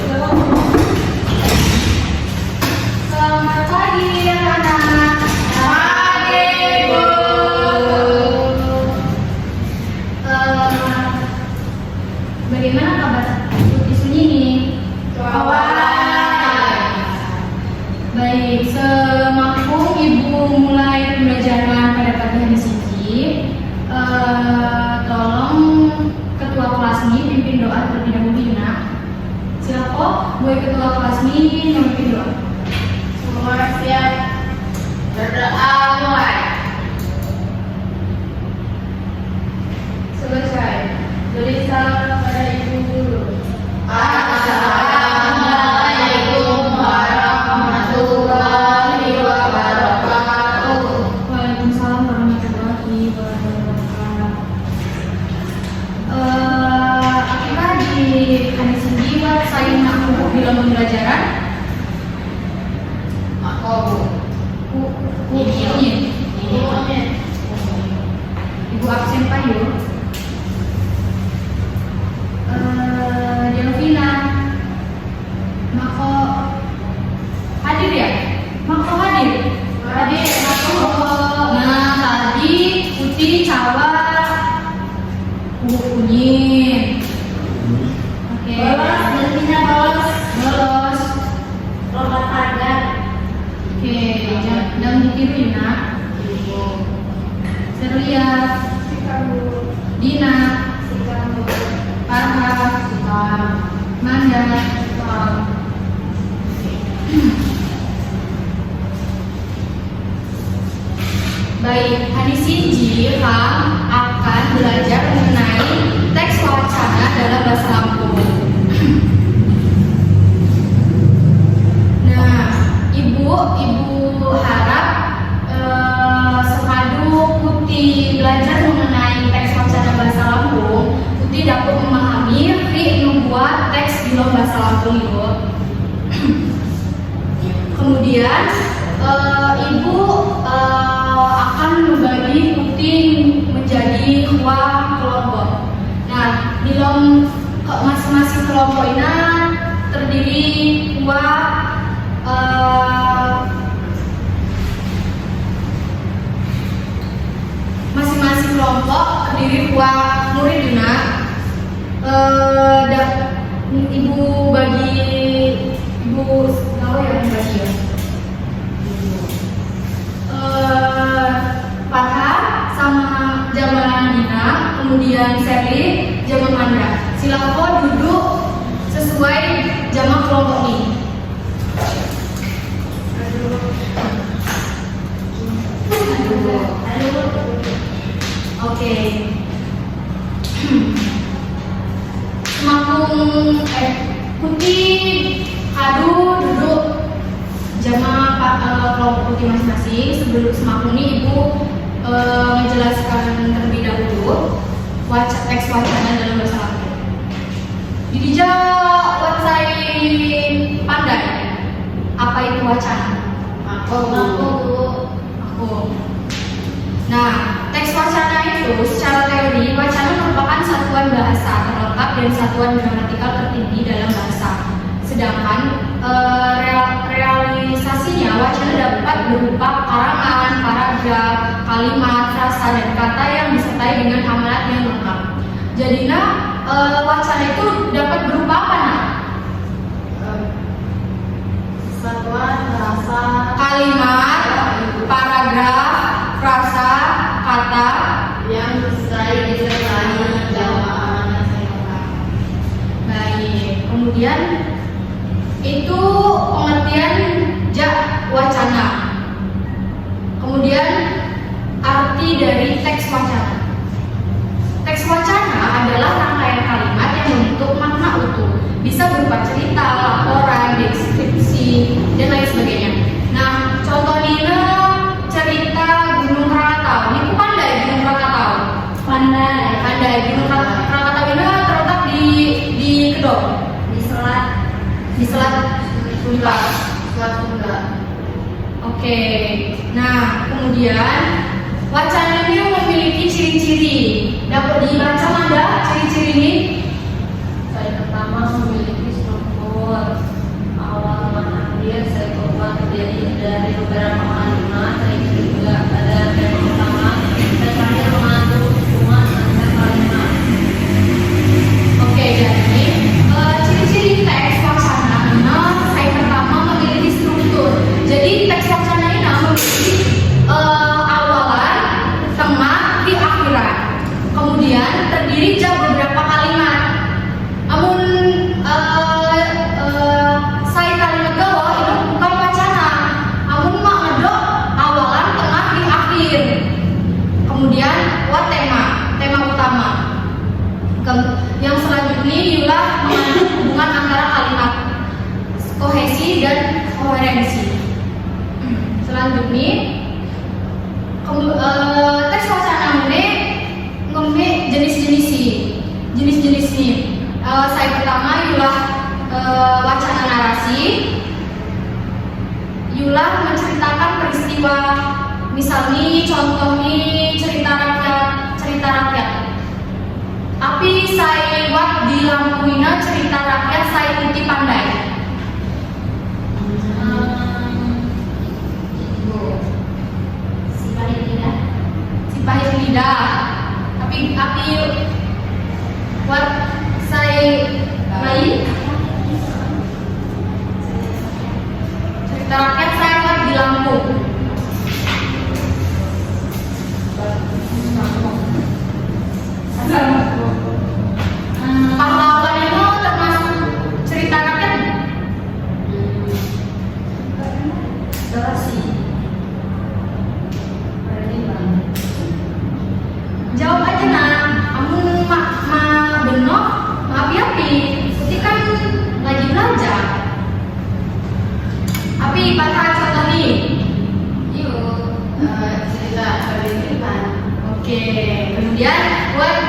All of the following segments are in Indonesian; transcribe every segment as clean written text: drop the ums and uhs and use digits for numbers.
Selamat pagi anak-anak. Pagi, Bu. Bagaimana kabar di sini nih? Baik, semampung Ibu mulai pembelajaran pada pagi hari ini, tolong ketua kelas ini pimpin doa terlebih dahulu ya nak. Silakan, buat ketua kelas ini memimpin doa. Semua siap. Berdoa mulai. Selesai. Beri salam pada Ibu dulu. Assalamualaikum warahmatullahi wabarakatuh. Waalaikumsalam warahmatullahi wabarakatuh. Apakah di hari ini saya nak bila pembelajaran? Ibu absen Pak yuk. Delvina, Mako hadir ya? Mako hadir. Hadir, Mako. Nah tadi Putih Cawa Kunyin. Oke. Bolos, Delvina bolos. Bolos. Lompat pagar. Oke, jangan ditiru ya nak. Serlia, Dina, Farha, Manda, Baik, hari Sinji akan belajar mengenai teks wacana dalam bahasa Lampung. Nah, Ibu harap sepadu Putih belajar mengenai teks wacana bahasa Lampung, Putih dapat memahami membuat teks di dalam bahasa Lampung Ibu. Kemudian Ibu akan membagi Putih menjadi dua kelompok. Nah, di dalam masing-masing kelompok ini terdiri dua masing-masing kelompok terdiri dua murid Dina. Ibu bagi Ibu tahu ya bagi ya. Farha sama Jamal Dina, kemudian Sherly, Jamal Manda. Silakan duduk sesuai jamaah kelompok ini. Oke. Semampung Putih Adu duduk jamaah kelompok Putih masing-masing. Sebelum semampung ini Ibu menjelaskan terlebih dahulu teks wacana dalam bahasa Lampung. Didija wacai pandai. Apa itu wacana? Aku. Nah, teks wacana itu secara teori wacana merupakan satuan bahasa terlengkap dan satuan gramatikal tertinggi dalam bahasa. Sedangkan realisasinya wacana dapat berupa karangan, paragraf, kalimat, frasa dan kata yang disertai dengan amalan yang lengkap. Jadinya wacana itu dapat berupa apa nak? Satuan bahasa. Kalimat, paragraf, frasa, kata Yang disertai jamaah yang saya lengkap. Baik, kemudian itu pengertian wacana. Kemudian arti dari teks wacana. Teks wacana adalah rangkaian kalimat yang membentuk makna utuh, bisa berupa cerita, laporan, deskripsi, dan lain sebagainya. Nah, contohnya cerita Gunung Krakatau. Ini pandai Gunung Krakatau. Pandai Gunung Krakatau ini terletak di Kedong, di selat Sunda. Oke. Nah, kemudian wacana ini memiliki ciri-ciri. Dapat dibaca Manda ciri-ciri ini? Pertama memiliki struktur. koherensi. Selanjutnya teks wacana ini jenis-jenis nih. Saya pertama yulah wacana narasi, yulah menceritakan peristiwa, misalnya contoh nih cerita rakyat. Tapi saya buat di lampuina cerita rakyat saya putih pandai. Si pahit lidah. Tapi buat saya baik cerita rakyat saya buat di Lampung. Pahlawan itu termasuk cerita rakyat? Narasi. Jawab aja nak. Kamu benok, api. Putih kan lagi belajar. Api baca contoh nih. Cerita kehidupan. Oke. Kemudian buat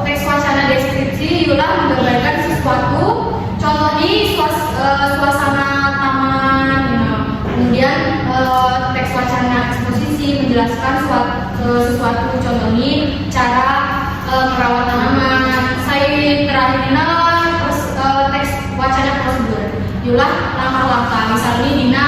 teks wacana deskripsi yulah menggambarkan sesuatu. Contoh nih suasana taman. Kemudian teks wacana eksposisi menjelaskan sesuatu. Contoh nih cara merawat tanaman. Saya terakhirnya teks wacana prosedur. Yulah langkah-langkah. Misalnya Dina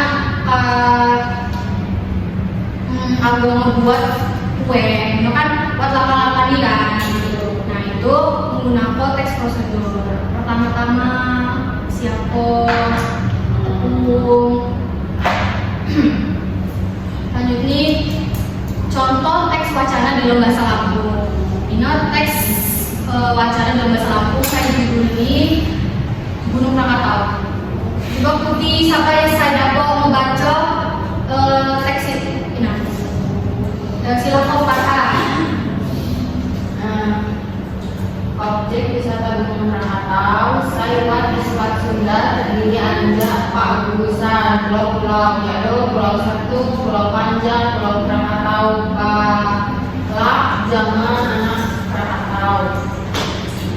aku membuat kue, itu kan buat langkah-langkah nih kan. Gitu. Nah itu menggunakan teks prosedur. Pertama-tama siap pos, tepung. Lanjut nih contoh teks wacana dalam bahasa Lampung. Ini teks wacana dalam bahasa Lampung saya judul ini Gunung Krakatau. Juga putih sampai saya dapat membaca teks ini. Silakan baca. Objek wisata Gunung Krakatau, saya buat di Selat Sunda terdiri anjak Pak Gugusan, pulau-pulau yaitu Pulau Satu, Pulau Panjang, Pulau Krakatau, Kalak, Jama, Anak Krakatau.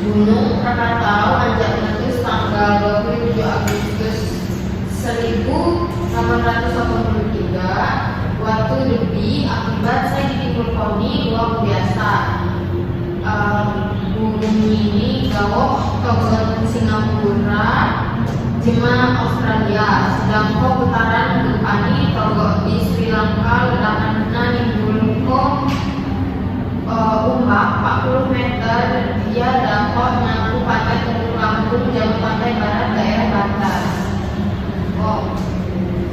Gunung Krakatau anjak meletus tanggal 27 Agustus 1883. Waktu lebih akibat saya ditimpa luar biasa. Gunung ini gawok kabupaten Singapura, Jema Australia, sedang putaran Gupani togok di Sri Lanka, ledakan nimbulko umbak 40 meter. Dia dapat nyampu pantai Teluk Lampung, jauh pantai barat daerah Banten.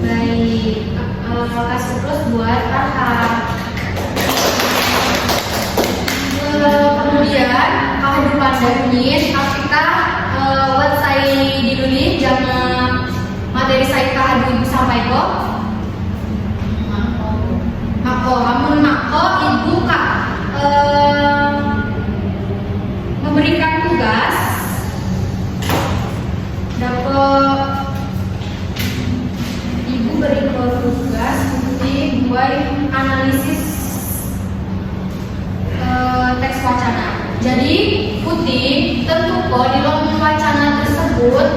Baik, kasih terus buat kakak. Kemudian kehidupan Darwin, kita buat saya di dunia jangan materi saya kahadu ibu sampai kok. Amun ibu kak memberikan tugas dapat ibu beri tugas buat analisis teks wacana. Jadi putih tentu kok di dalam wacana tersebut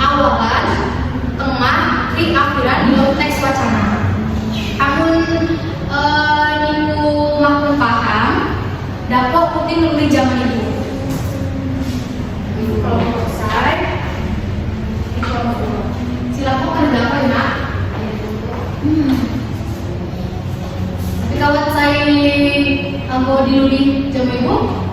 awalan, tengah, di akhiran di dalam teks wacana. Amun ibu maklum paham, dapat putih menulis zaman ibu. Ibu kalau mau selesai, silakan kerja apa ya nak? Tapi kalau saya mau diluli jam ibu,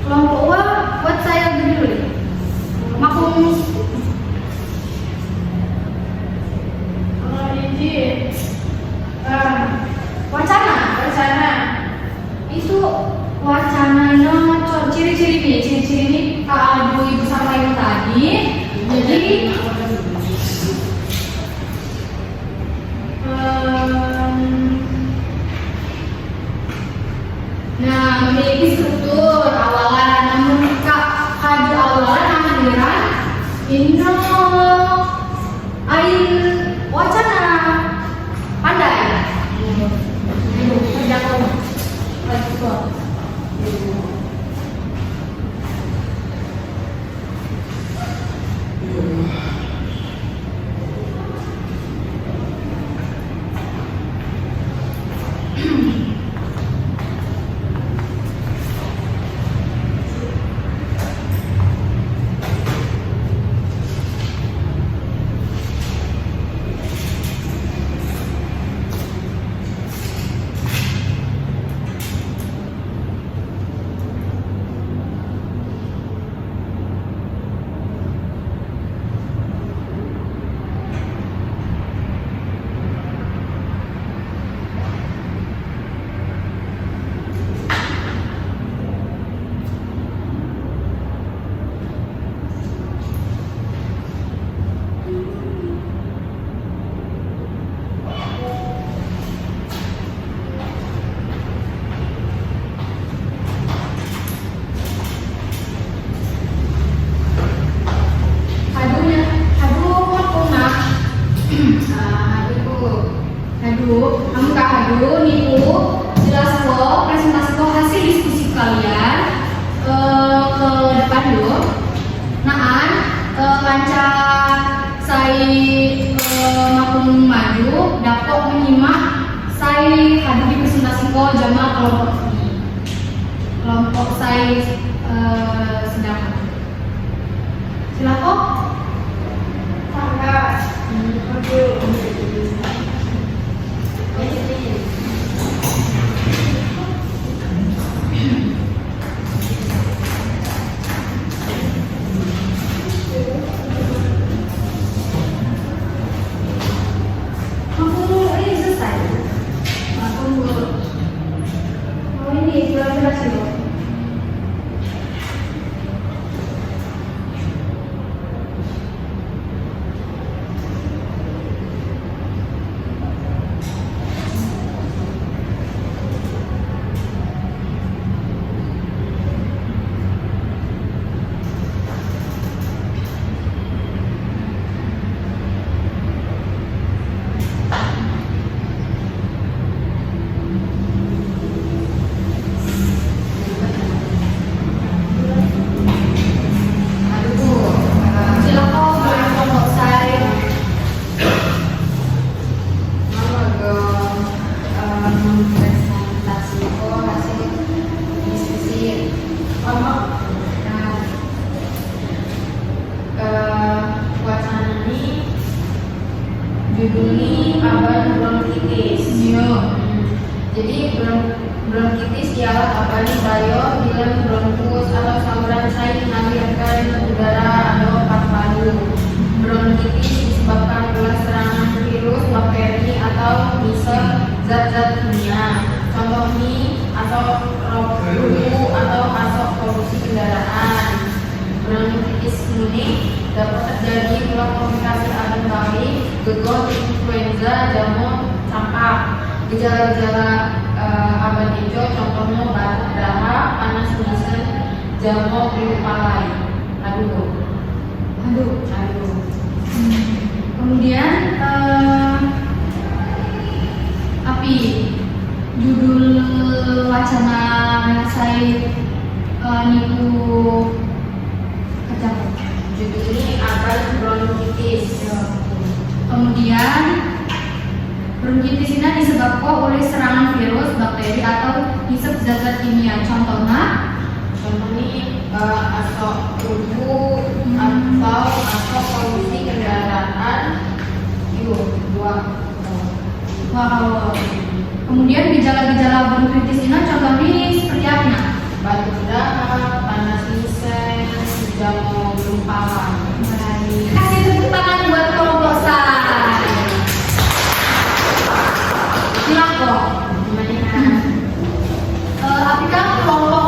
kelompok wacananya ciri-ciri ini Kak Adu Ibu sampaikan tadi. Jadi nah, memiliki struktur awalan, namun Kak Adu awalan akhiran Inno Ain wacana pandai. Ayo kerja kamu. Kamu Kak Hadu, niku jelas kok presentasi kok hasil diskusi kalian ke depan dulu. Nah, kanca saya maupun maju dapat menyimak saya Hadu di presentasi kok jamaah kelompok saya sedang. Silakan. Judulnya aban bronkitis. Jadi bronkitis ialah aban bayo bilang bronkus atau saluran cairan mengalirkan udara atau paru-paru. Bronkitis disebabkan oleh serangan virus, bakteri atau misal zat-zat kimia. Contohnya atau rok flu atau asap polusi kendaraan. Bronkitis ini dapat terjadi bila komplikasi aban bayi, gegot, influenza, jamur, campak. Gejala-gejala aban hijau contohnya batuk dahak, panas nyisen, jamur, palai. Aduh. Kemudian api judul wacana saya niku kerja. Judulnya aban bronkitis. Kemudian bronkitis ini disebabkan oleh serangan virus, bakteri atau hisap zat-zat kimia. Contohnya asap tubuh atau asap polusi kendaraan. Wow. Kemudian gejala-gejala bronkitis ini contohnya seperti apa? Batuk dahak, panas nyisen, jamur, gumpalan. Baik. Kasih tepuk tangan buat kelompok saya. Silakan. Apakah kelompok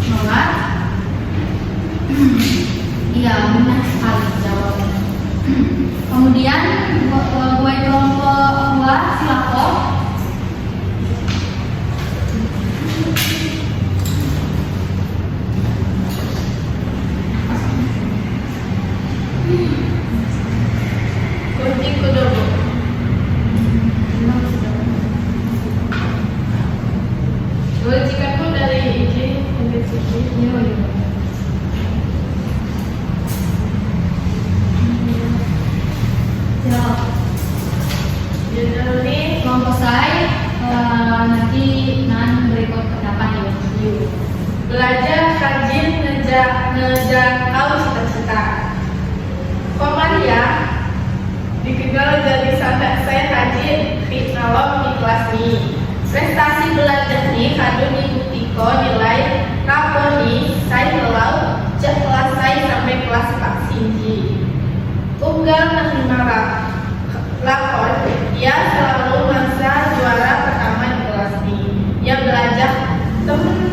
Semangat. Iya, benar sekali jawabannya. Kemudian buat kelompok 2 silakan. Kunci kudobo. Jika aku dari ini sampai sini. Jadi Kelompok saya nanti berikut pendapat di review. belajar rajin ngejangkau cita-cita. Komaria dikenal jadi sampai saya rajin kalau di kelas ini. Prestasi belajar ini kadang dibuktikan nilai raponi saya kalau kelas saya sampai kelas 4 sini. Tunggal menerima lapor, ia selalu masa juara pertama di kelas ini. Ia belajar teman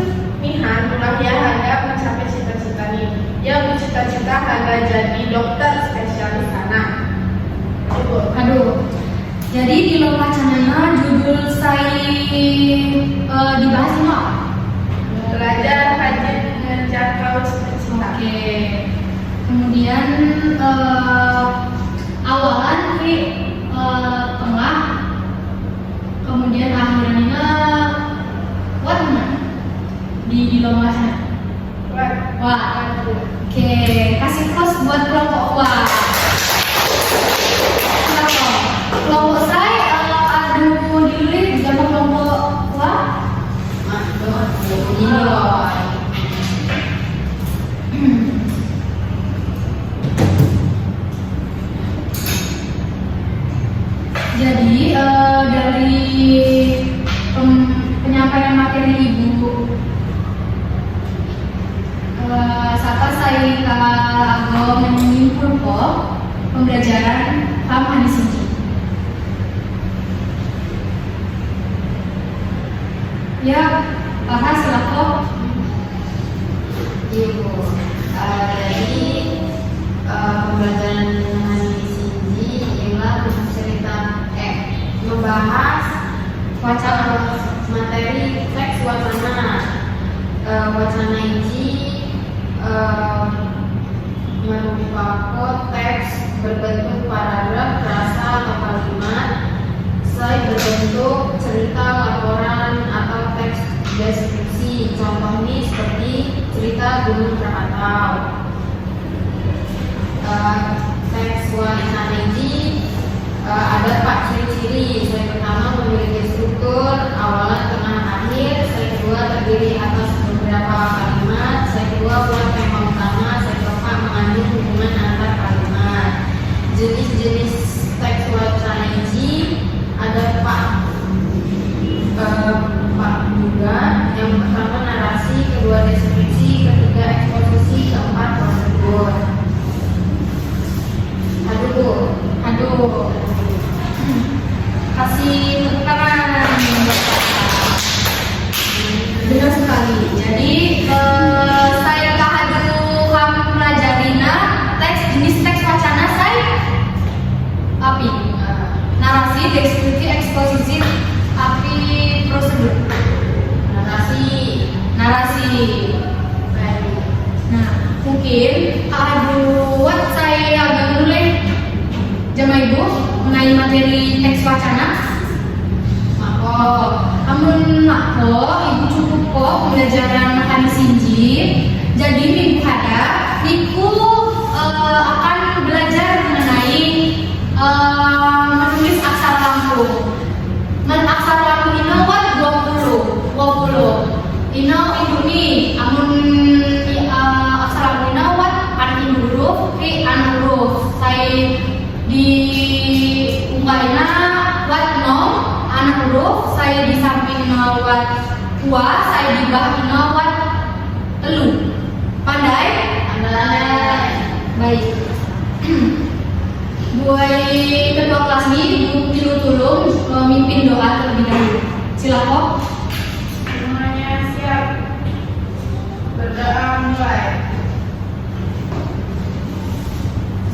mulai harga mencapai cita-cita ini. Ia bercita-cita harga jadi dokter spesialis anak. Aduh. Jadi di lomba cananya judul saya dibahas ini apa? Belajar rajin menjangkau cita-cita. Oke. Kemudian awalan di tengah, kemudian akhirnya warna di lomba sana. Wah. Oke, kasih plus buat kelompok wah. Kelompok saya adu dililit sama kelompok wah. Ini loh. Jadi dari penyampaian materi ibu Sapa saya agak menyimpul kok pembelajaran paham di sini. Ya, bahas silakan. Ibu, jadi pembelajaran di sini ialah cerita membahas wacana materi teks wacana. Wacana ini merupakan teks berbentuk paragraf, frasa atau kalimat, slide berbentuk cerita, laporan atau teks deskripsi. Contohnya seperti cerita Gunung Krakatau. Teks wacana ini ada 4 ciri-ciri. Slide pertama memiliki struktur awalan, tengah, akhir. Slide kedua terdiri atas beberapa kalimat. Slide kedua buat tema utama. Slide keempat mengandung hubungan antar kalimat. Jenis-jenis teks wacana ini ada 4 juga. Yang pertama narasi, kedua deskripsi, ketiga eksposisi, keempat prosedur. Aduh. Kasih tepuk tangan. Benar sekali. Jadi saya dulu kamu pelajarinya jenis teks wacana saya api narasi, deskripsi, eksposisi, api prosedur. Narasi. Baik. Nah, mungkin buat saya agak mulai jama ibu mengenai materi teks wacana. Amun mako ibu cukup kok pembelajaran makan sinji. Jadi minggu ada ibu akan belajar mengenai menulis aksara lampung. Aksara lampung ini wat 20. Ino ibu ni amun aksara lampung ini wat an huruf ki an huruf. Saya di unggalina wat nom anak huruf, saya di samping wat dua, saya di bawah wat telu. Pandai? Baik. Buat ketua kelas ini ibu tolong memimpin doa terlebih dahulu. Silakan. Semuanya siap.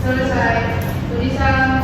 Selesai. Tulisan